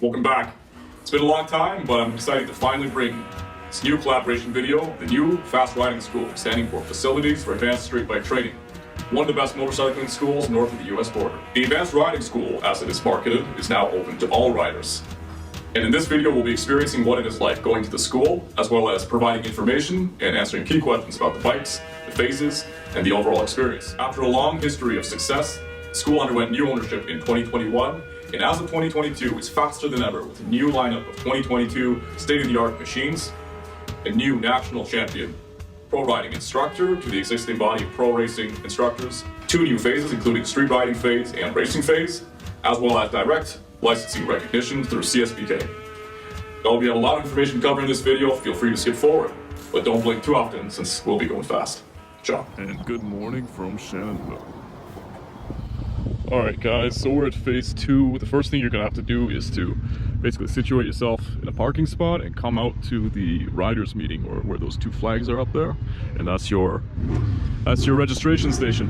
Welcome back. It's been a long time, but I'm excited to finally bring this new collaboration video, the new F.A.S.T riding school, standing for Facilities for Advanced Street Bike Training. One of the best motorcycling schools north of the US border. The Advanced Riding School, as it is marketed, is now open to all riders. And in this video, we'll be experiencing what it is like going to the school, as well as providing information and answering key questions about the bikes, the phases, and the overall experience. After a long history of success, the school underwent new ownership in 2021, and as of 2022, is faster than ever with a new lineup of 2022 state-of-the-art machines, a new national champion pro riding instructor to the existing body of pro racing instructors, 2 new phases including street riding phase and racing phase, as well as direct licensing recognition through CSBK. Now we have a lot of information covered in this video, feel free to skip forward, but don't blink too often since we'll be going fast. Ciao. And good morning from Shannonville. Alright guys, so we're at phase 2. The first thing you're gonna have to do is to basically situate yourself in a parking spot and come out to the riders meeting, or where those 2 flags are up there, and that's your registration station.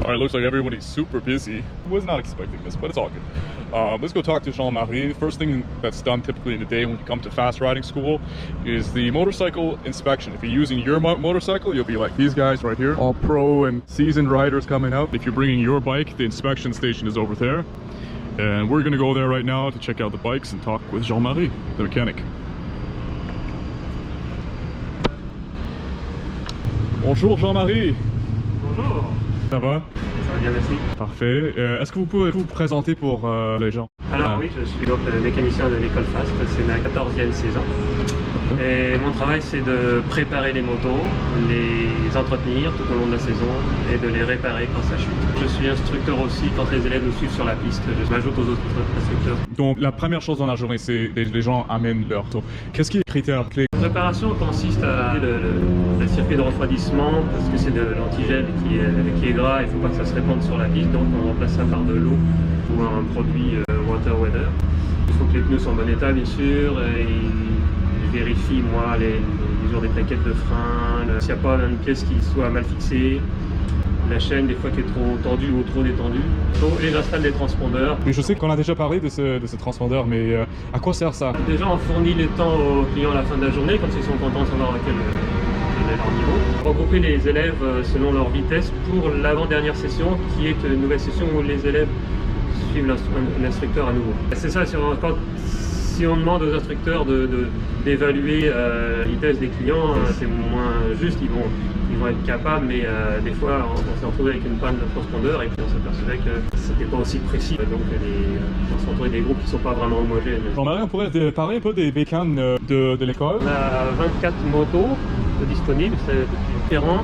Alright, looks like everybody's super busy. Was not expecting this, but it's all good. Let's go talk to Jean-Marie. The first thing that's done typically in the day when you come to F.A.S.T riding school is the motorcycle inspection. If you're using your motorcycle, you'll be like these guys right here, all pro and seasoned riders coming out. If you're bringing your bike, the inspection station is over there. And we're gonna go there right now to check out the bikes and talk with Jean-Marie, the mechanic. Bonjour Jean-Marie. Bonjour. Ça va? Ça va bien, merci. Parfait. Est-ce que vous pouvez vous présenter pour les gens? Alors oui, je suis donc le mécanicien de l'école F.A.S.T, c'est ma 14e saison. Et mon travail, c'est de préparer les motos, les entretenir tout au long de la saison et de les réparer quand ça chute. Je suis instructeur aussi quand les élèves nous suivent sur la piste. Je m'ajoute aux autres instructeurs. Donc la première chose dans la journée, c'est les gens amènent leur auto. Qu'est-ce qui est critère clé? La préparation consiste à le circuit de refroidissement, parce que c'est de l'antigel qui est gras, il ne faut pas que ça se répande sur la piste, donc on remplace ça par de l'eau ou un produit water weather. Il faut que les pneus soient en bon état, bien sûr, et je vérifie moi les mesures des plaquettes de frein, s'il n'y a pas une pièce qui soit mal fixée, la chaîne des fois qui est trop tendue ou trop détendue. Et j'installe des transpondeurs. Mais je sais qu'on a déjà parlé de ce transpondeur, mais à quoi sert ça? Déjà on fournit les temps aux clients à la fin de la journée quand ils sont contents de savoir quel est leur niveau. Regrouper les élèves selon leur vitesse pour l'avant-dernière session qui est une nouvelle session où les élèves suivent l'instructeur à nouveau. C'est ça, si on demande aux instructeurs d'évaluer la vitesse des clients, c'est moins juste, ils vont être capables, mais des fois on s'est retrouvé avec une panne de transpondeur et puis on s'apercevait que c'était pas aussi précis, donc on s'est retrouvé avec des groupes qui sont pas vraiment homogènes. Jean-Marie, on pourrait parler un peu des bécanes de l'école? On a 24 motos disponibles, c'est différent.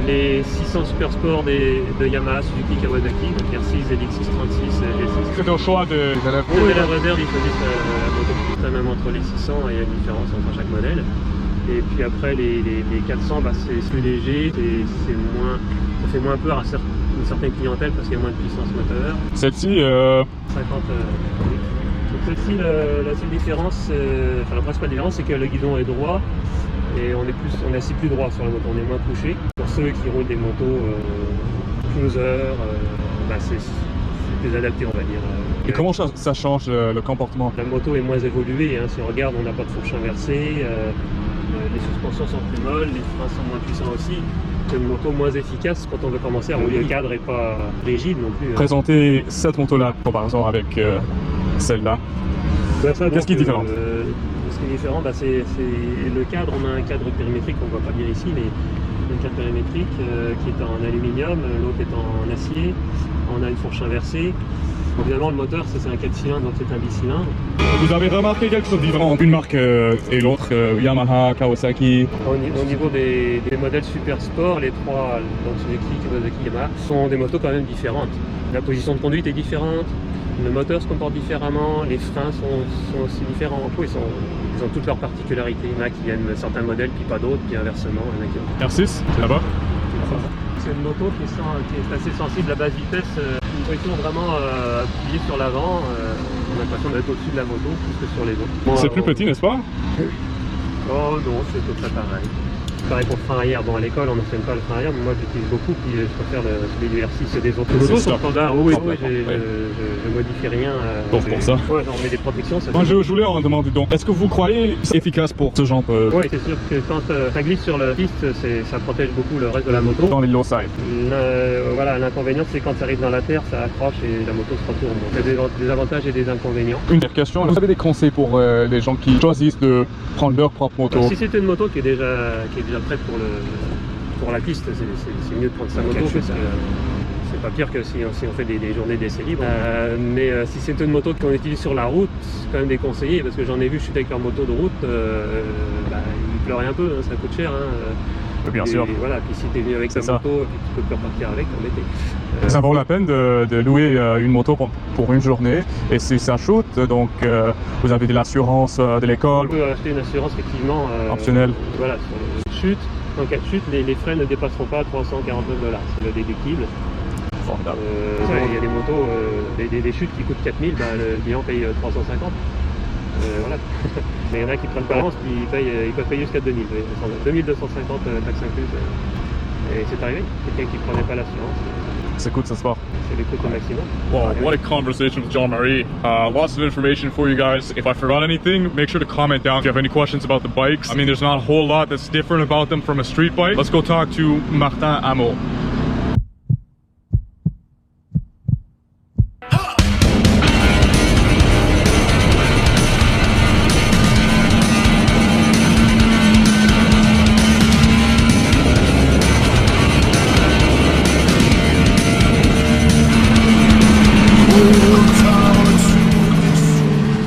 Les 600 Super Sport de Yamaha, Suzuki, Kawasaki, donc R6, LX636, G6. C'est au choix des élèves. Les élèves réserves, ils choisissent la moto. Même entre les 600, il y a une différence entre chaque modèle. Et puis après, les 400, c'est plus léger, ça fait moins peur à une certaine clientèle parce qu'il y a moins de puissance moteur. Celle-ci 50 donc celle-ci, la seule différence, la principale différence, c'est que le guidon est droit. Et on est assis plus droit sur la moto, on est moins couché. Pour ceux qui roulent des motos cruiser, c'est plus adapté, on va dire. Et comment ça change le comportement? La moto est moins évoluée, hein. Si on regarde, on n'a pas de fourche inversée, les suspensions sont plus molles, les freins sont moins puissants aussi. C'est une moto moins efficace quand on veut commencer à rouler. Le cadre n'est pas rigide non plus. Présenter cette moto-là en comparaison avec celle-là. Qu'est-ce qui est différent? Ce qui est différent, c'est le cadre. On a un cadre périmétrique qu'on ne voit pas bien ici, mais un cadre périmétrique qui est en aluminium, l'autre est en acier. On a une fourche inversée. Évidemment, le moteur, c'est un 4 cylindres, donc c'est un bicylindre. Vous avez remarqué quelque chose de différent entre une marque et l'autre, Yamaha, Kawasaki? Au niveau des modèles super sport, les 3, donc Suzuki, Kawasaki, Yamaha, sont des motos quand même différentes. La position de conduite est différente. Le moteur se comporte différemment, les freins sont aussi différents. Ils ont toutes leurs particularités. Il y en a qui aiment certains modèles, puis pas d'autres, puis inversement. R6, c'est là-bas. C'est une moto qui est assez sensible à basse vitesse. Une position vraiment appuyée sur l'avant. On a l'impression d'être au-dessus de la moto plus que sur les autres. C'est plus petit, n'est-ce pas? Oh non, c'est tout ça pareil. pareil pour le frein arrière. Bon, à l'école, on n'enseigne pas le frein arrière, mais moi j'utilise beaucoup, puis je préfère celui du R6 des autres motos. Sont standards. Oui, je modifie rien. Donc pour ça. Ouais, on met des protections. Moi, je voulais en demander donc, est-ce que vous croyez c'est efficace pour ce genre de... Oui, c'est sûr que quand ça glisse sur la piste, ça protège beaucoup le reste de la moto. Dans les low side. Voilà, l'inconvénient c'est quand ça arrive dans la terre, ça accroche et la moto se retourne. Donc il y a des avantages et des inconvénients. Une dernière question, vous avez des conseils pour les gens qui choisissent de prendre leur propre moto? Si c'est une moto qui est déjà prête pour la piste, c'est mieux de prendre sa moto parce que c'est pas pire que si on fait des journées d'essai libre. Mais si c'est une moto qu'on utilise sur la route, c'est quand même déconseillé parce que j'en ai vu chuter avec leur moto de route, ils pleuraient un peu, hein, ça coûte cher. Bien sûr. Et voilà, puis si tu es venu avec ta moto et que tu peux plus repartir avec, t'embêter. Ça vaut la peine de louer une moto pour une journée. Et si ça shoot, donc vous avez de l'assurance de l'école. On peut acheter une assurance effectivement optionnelle. Voilà, sur le chute. En cas de chute, les frais ne dépasseront pas $349. C'est le déductible. Formidable. Il y a des motos, des chutes qui coûtent 4 000, le client paye 350. Voilà. Mais il y en a qui prennent pas l'avance, ils peuvent payer jusqu'à 2000, 2250 taxes incluses. Et c'est arrivé, quelqu'un qui prenait pas l'assurance. C'est cool ce soir. C'est les coûts au maximum. Wow, what a conversation with Jean-Marie. Lots of information for you guys. If I forgot anything, make sure to comment down if you have any questions about the bikes. I mean, there's not a whole lot that's different about them from a street bike. Let's go talk to Martin Hamel.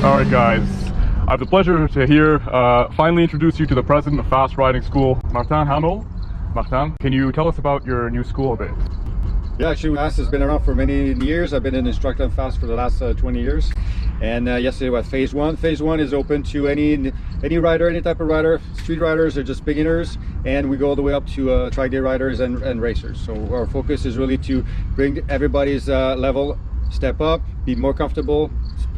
Alright guys, I have the pleasure to finally introduce you to the president of Fast Riding School, Martin Hamel. Martin, can you tell us about your new school a bit? Yeah, actually FAST has been around for many years. I've been an instructor on FAST for the last 20 years. And yesterday was phase one. Phase one is open to any rider, any type of rider, street riders or just beginners. And we go all the way up to track day riders and racers. So our focus is really to bring everybody's level step up, be more comfortable,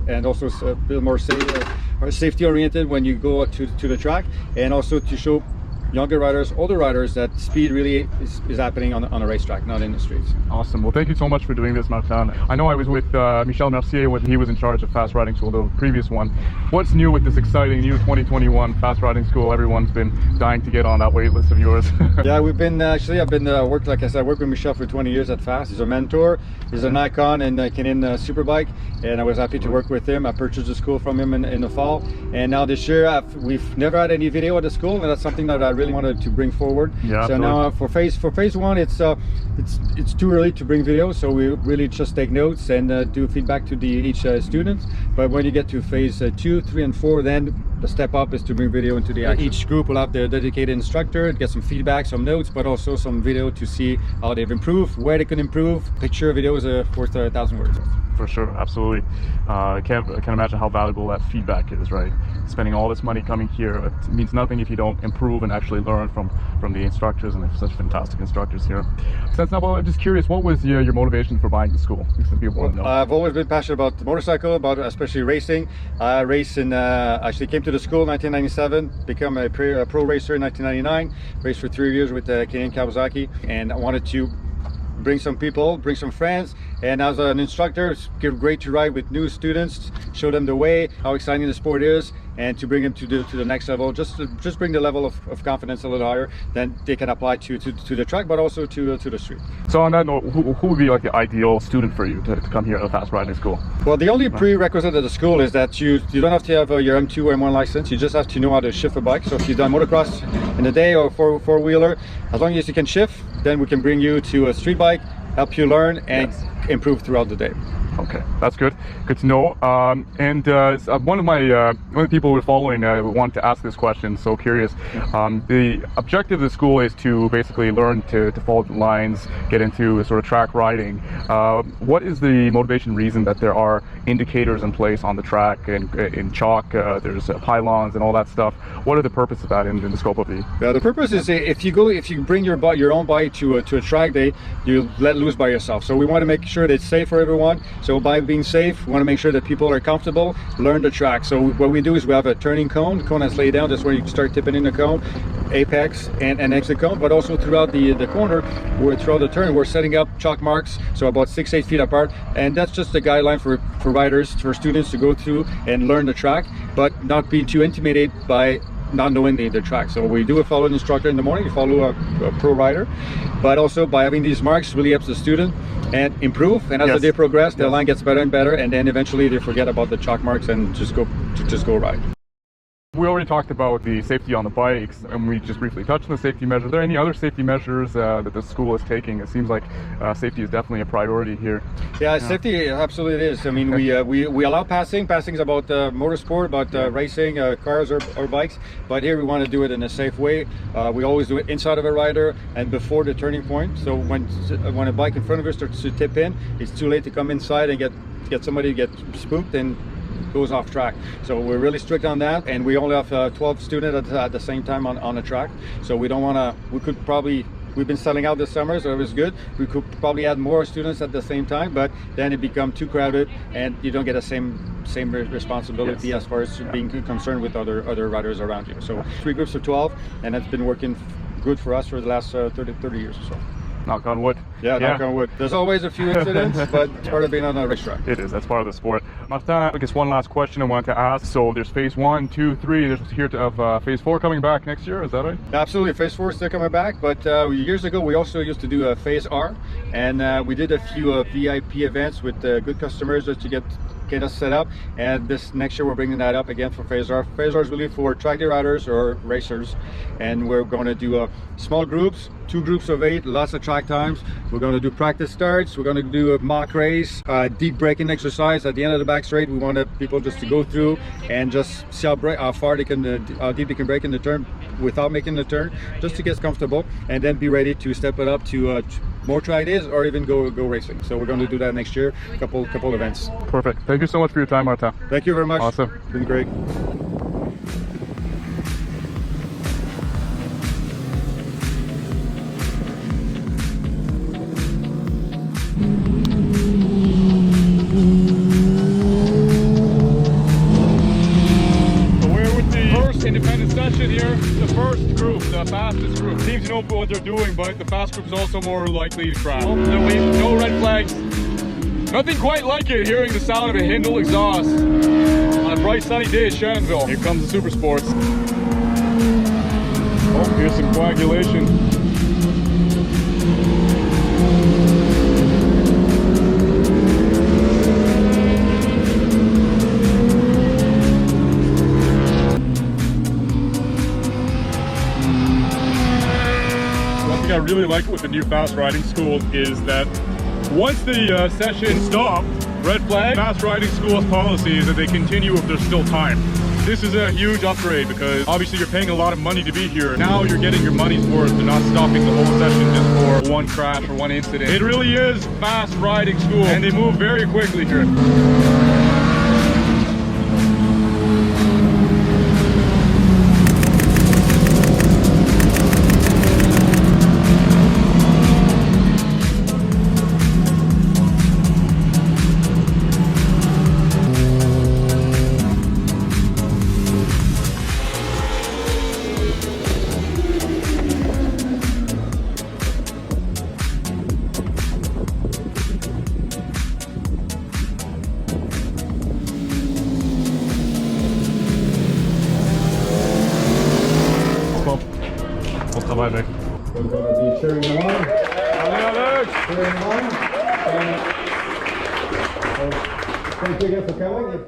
and also feel more safety oriented when you go to the track, and also to show younger riders, older riders, that speed really is happening on a racetrack, not in the streets. Awesome. Well, thank you so much for doing this, Martin. I know I was with Michel Mercier when he was in charge of Fast Riding School, the previous one. What's new with this exciting new 2021 Fast Riding School? Everyone's been dying to get on that wait list of yours. Yeah, we've been actually, I've been worked with Michel for 20 years at Fast. He's a mentor. He's an icon in Canadian Superbike, and I was happy to work with him. I purchased the school from him in the fall, and now this year we've never had any video at the school, and that's something that I really wanted to bring forward. Yeah, so now for phase one, it's too early to bring video, so we really just take notes and do feedback to each student. But when you get to phase 2, 3, and 4, then the step up is to bring video into the action. Each group will have their dedicated instructor, get some feedback, some notes, but also some video to see how they've improved, where they can improve. Picture videos are worth 1,000 words. For sure, absolutely. I can't imagine how valuable that feedback is, right? Spending all this money coming here, it means nothing if you don't improve and actually learn from the instructors, and there's such fantastic instructors here. So I'm just curious, what was your motivation for buying the school? Some people want to know. I've always been passionate about motorcycle, about especially racing. I actually came to the school in 1997, become a pro racer in 1999, raced for 3 years with Canadian Kawasaki, and I wanted to bring some people, bring some friends, and as an instructor, it's great to ride with new students, show them the way, how exciting the sport is, and to bring them to the next level, just bring the level of confidence a little higher, then they can apply to the track, but also to the street. So on that note, who would be like the ideal student for you to come here at Fast Riding School? Well, the only prerequisite of the school is that you don't have to have your M2 or M1 license. You just have to know how to shift a bike. So if you've done motocross in a day or four-wheeler, as long as you can shift, then we can bring you to a street bike, help you learn and improve throughout the day. Okay, that's good. Good to know. One of the people we're following wanted to ask this question. So curious. The objective of the school is to basically learn to follow the lines, get into sort of track riding. What is the motivation reason that there are indicators in place on the track and in chalk? There's pylons and all that stuff. What are the purpose of that in the scope of the? Yeah, the purpose is if you bring your own bike to a track day, you let loose by yourself. So we want to make sure sure that it's safe for everyone. So by being safe, we want to make sure that people are comfortable, learn the track. So what we do is we have a turning cone. The cone is laid down. That's where you start tipping in the cone, apex and exit cone. But also throughout the corner, throughout the turn, we're setting up chalk marks, so about 6-8 feet apart. And that's just a guideline for riders, for students to go through and learn the track, but not be too intimidated by not knowing the track. So we do follow an instructor in the morning, you follow a pro rider, but also by having these marks really helps the student and improve. And as the day progresses, the line gets better and better, and then eventually they forget about the chalk marks and just go ride. We already talked about the safety on the bikes, and we just briefly touched on the safety measures. Are there any other safety measures that the school is taking? It seems like safety is definitely a priority here. Yeah, safety absolutely is. I mean, we allow passing. Passing is about motorsport, about racing, cars or bikes. But here we want to do it in a safe way. We always do it inside of a rider and before the turning point. So when a bike in front of us starts to tip in, it's too late to come inside and get somebody to get spooked and goes off track. So we're really strict on that, and we only have 12 students at the same time on the track. So we don't want to, we've been selling out this summer, so it was good. We could probably add more students at the same time, but then it becomes too crowded and you don't get the same responsibility as far as being concerned with other riders around you. So 3 groups of 12, and that's been working good for us for the last 30 years or so. Knock on wood. Yeah, knock on wood. There's always a few incidents, but it's part of being on a racetrack. It is. That's part of the sport. Martin, I guess one last question I wanted to ask. So there's phase 1, 2, 3. There's here to have phase 4 coming back next year. Is that right? Absolutely. Phase 4 is still coming back, but years ago we also used to do a phase R, and we did a few VIP events with good customers just to get us set up. And this next year we're bringing that up again for phase R. Phase R is really for track day riders or racers, and we're going to do small groups, 2 groups of 8, lots of track times. We're going to do practice starts. We're going to do a mock race, deep braking exercise at the end of the back straight. We want people just to go through and just see how deep they can brake in the turn without making the turn, just to get comfortable, and then be ready to step it up to more track days or even go racing. So we're going to do that next year, couple events. Perfect. Thank you so much for your time, Martin. Thank you very much. Awesome. It's been great. Independent session here. The first group, the fastest group, seems to know what they're doing, but the fast group is also more likely to crash. No red flags. Nothing quite like it, hearing the sound of a Hindle exhaust on a bright sunny day at Shannonville. Here comes the Super Sports. Oh, here's some coagulation. I really like it with the new Fast Riding School is that once the session stopped, red flag, Fast Riding School's policy is that they continue if there's still time. This is a huge upgrade because obviously you're paying a lot of money to be here. Now you're getting your money's worth. They're not stopping the whole session just for one crash or one incident. It really is Fast Riding School, and they move very quickly here. Travail avec. We're going to be cheering them on. Allez Alex! Cheering them on. Thank you again for coming.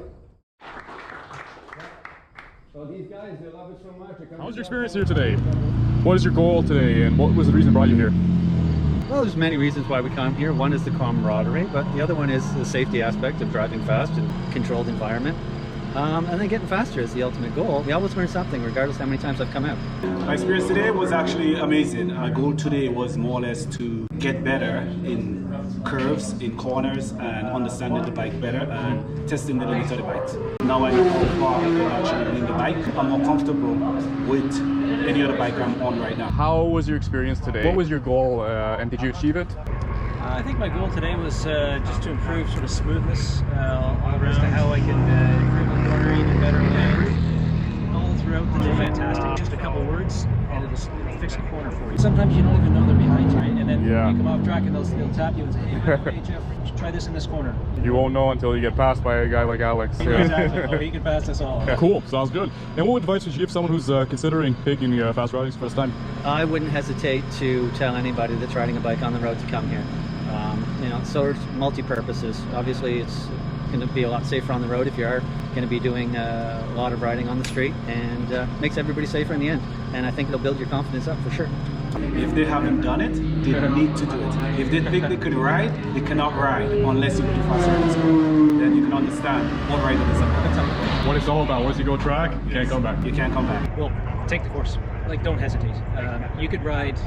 So these guys, they love it so much. How was your experience here today? What is your goal today, and what was the reason brought you here? Well, there's many reasons why we come here. One is the camaraderie, but the other one is the safety aspect of driving fast in a controlled environment. And then getting faster is the ultimate goal. We always learn something, regardless how many times I've come out. My experience today was actually amazing. Our goal today was more or less to get better in curves, in corners, and understanding the bike better and testing the limits of the bike. Now I know how far I can actually win the bike. I'm more comfortable with any other bike I'm on right now. How was your experience today? What was your goal, and did you achieve it? I think my goal today was just to improve sort of smoothness all around, how I can improve the corner even better all throughout the day. Fantastic. Just a couple words and it'll fix the corner for you. Sometimes you don't even know they're behind you, right? And then you come off track and they'll tap you and say, hey Jeff, try this in this corner. You won't know until you get passed by a guy like Alex. Exactly. Oh, he can pass us all. Cool, sounds good. And what advice would you give someone who's considering taking fast riding for the first time? I wouldn't hesitate to tell anybody that's riding a bike on the road to come here. You know, so it's multi-purposes. Obviously, it's going to be a lot safer on the road if you are going to be doing a lot of riding on the street, and makes everybody safer in the end. And I think it'll build your confidence up for sure. If they haven't done it, they need to do it. If they think they could ride, they cannot ride unless you go to fast riding school. Then you can understand what riding is about. What it's all about. Once you go track, you can't come back. You can't come back. Well, take the course. Like, don't hesitate. You could ride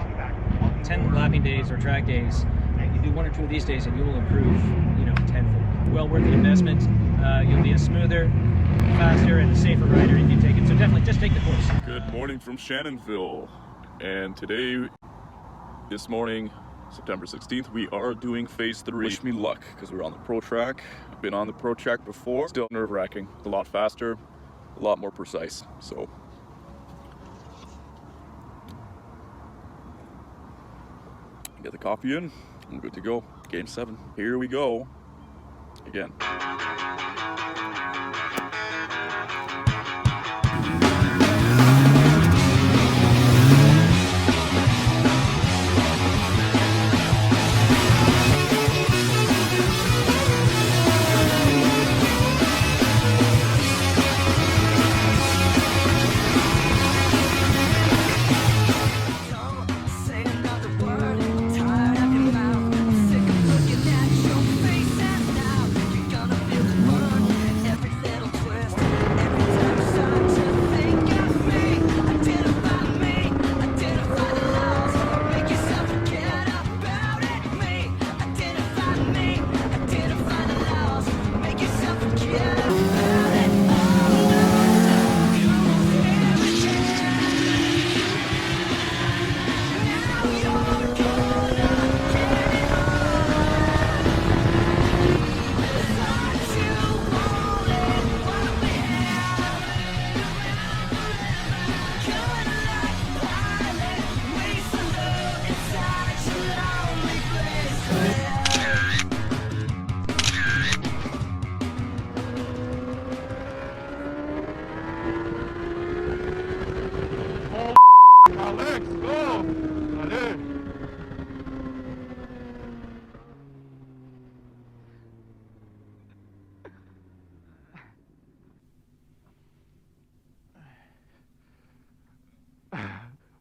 10 lapping days or track days. You do 1 or 2 of these days and you will improve, you know, tenfold. Well worth the investment. You'll be a smoother, faster, and safer rider if you take it. So definitely just take the course. Good morning from Shannonville. And today, this morning, September 16th, we are doing phase 3. Wish me luck, because we're on the pro track. I've been on the pro track before. Still nerve-wracking. A lot faster, a lot more precise. So get the coffee in. I'm good to go. Game 7. Here we go. Again. Alex, go! Allez!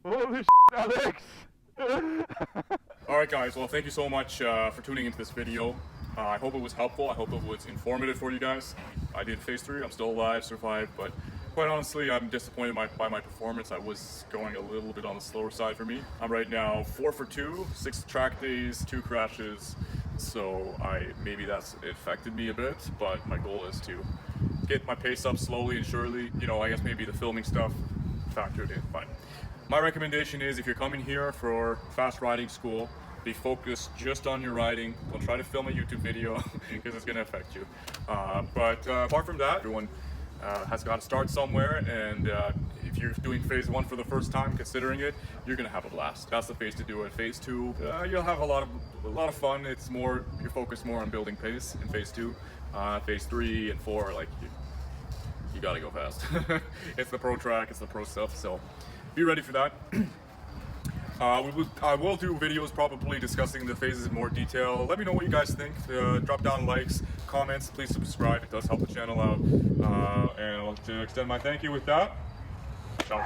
Holy shit, Alex! Alright guys, well thank you so much for tuning into this video. I hope it was helpful, I hope it was informative for you guys. I did phase 3, I'm still alive, survived, but quite honestly I'm disappointed by my performance. I was going a little bit on the slower side for me. I'm right now 4 for 2, 6 track days, 2 crashes, so maybe that's affected me a bit, but my goal is to get my pace up slowly and surely. You know, I guess maybe the filming stuff factored in, but my recommendation is if you're coming here for fast riding school, be focused just on your riding. Don't try to film a YouTube video because it's going to affect you. But apart from that, everyone has got to start somewhere, and if you're doing phase 1 for the first time, considering it, you're going to have a blast. That's the phase to do it. Phase 2, you'll have a lot of fun. It's more, you're focused more on building pace in phase 2. Phase 3 and 4, like you got to go fast. It's the pro track, it's the pro stuff, so be ready for that. I will do videos probably discussing the phases in more detail. Let me know what you guys think. Drop down likes, comments, please subscribe. It does help the channel out. And I'd like to extend my thank you with that. Ciao.